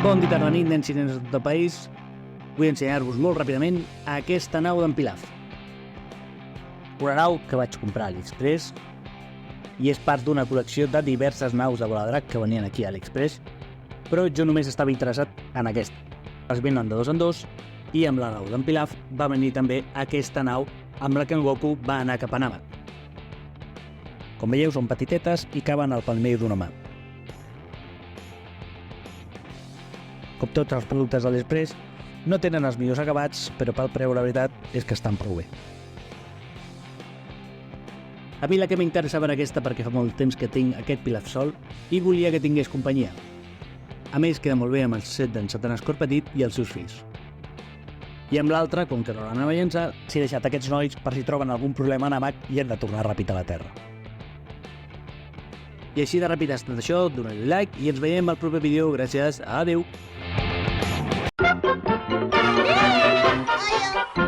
Bon dia, tarda, nit, nens i nenes de tot el país. Vull ensenyar-vos molt ràpidament aquesta nau d'en Pilaf. Una nau que vaig comprar a AliExpress i és part d'una col·lecció de diverses naus de bola de drac que venien aquí a AliExpress, però jo només estava interessat en aquesta. Es venen de dos en dos i amb la nau d'en Pilaf va venir també aquesta nau amb la que en Goku va anar cap a Namek. Com veieu, són petitetes i caben al palmell d'una mà. Com tots els productes de l'Express, no tenen els millors acabats, però pel preu la veritat és que estan prou bé. A mi la que m'interessava era aquesta perquè fa molt temps que tinc aquest Pilaf sol i volia que tingués companyia. A més, queda molt bé amb el set d'en Satanàs Cor Petit i els seus fills. I amb l'altra, com que no l'anava a llançar, s'hi he deixat aquests nois per si troben algun problema a Namek i han de tornar ràpid a la Terra. I així de ràpid ha estat això, doneu-li like i ens veiem al proper vídeo. Gràcies, adeu! Hiya.